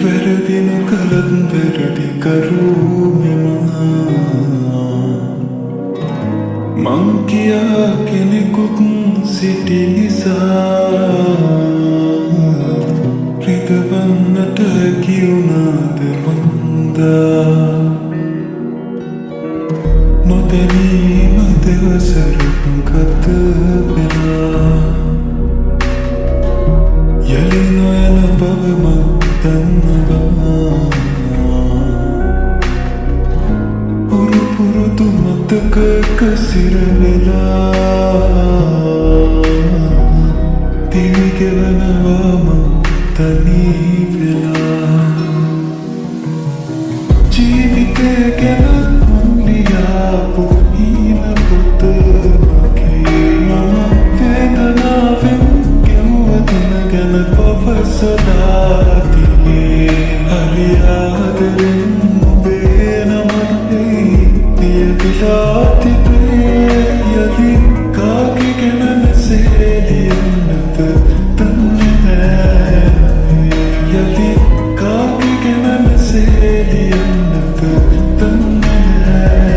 වැරදින කලත් වැරදි කරු මෙමා මං කියා කෙනෙකුත් සිටි නිසා රිදවන්නට කිවුනාද මන්දා නොදැනීම දෙවසරක් ගත වෙලා යලි නොයන බව මං දන්නවා පුරුදු මතකක සිරවෙලා දිවිගෙවනවා මං තනී වෙලා ජීවිතය ගැන මං ලියාපු හීන පොත මගේ මම වේදනාවෙන් ගෙව්ව දින ගැන පවසලා තියේ හරි ආදරෙන් ඔබේ නම දියවිලා තිබේ යලි කාගේ ගැන මෙසේ ලියන්නද දන්නේ නෑ යලි කාගේ ගැන මෙසේ ලියන්නද දන්නේ නෑ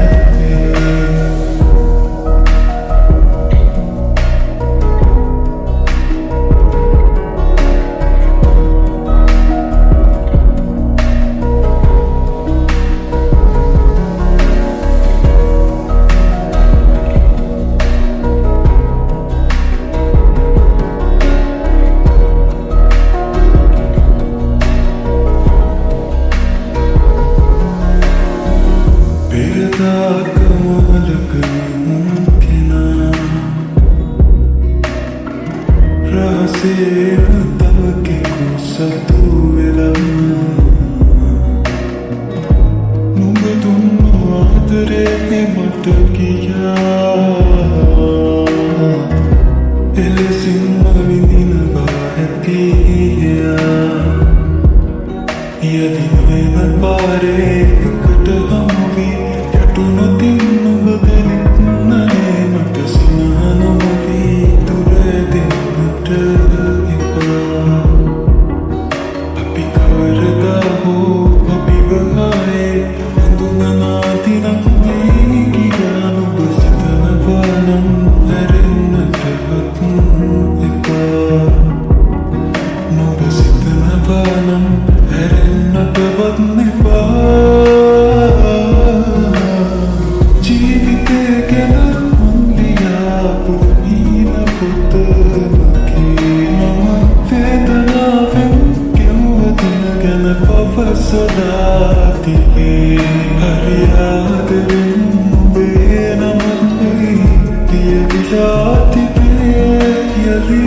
රහසේම තව කෙනෙකු සතු වෙලා නුඹ දුන්නු ආදරේ මට කියා එලෙසින්ම විඳින බව ඇතියා යදි නොයන පාරේ එකට හමු වී යටුනොතින් නුඹ ගැනෙත් නනේ මට සිනහ නොමවී දුර දෙන්නට එපා අපි කවරදා හෝ අපිව ආයේ හඳුනනා දිනක් මේ කියා නුඹ සිතනවා නම් හැරෙන්නටවත් එපා නුඹ සිතනවා නම් හැරෙන්නටවත් එපා ජීවිතය ගැන මං ලියාපු හීන පොත මගේ මම වේදනාවෙන් ගෙව්ව දින ගැන පවසලා තියේ හරි ආදරෙන් ඔබේ නම දියවිලා තිබේ යලි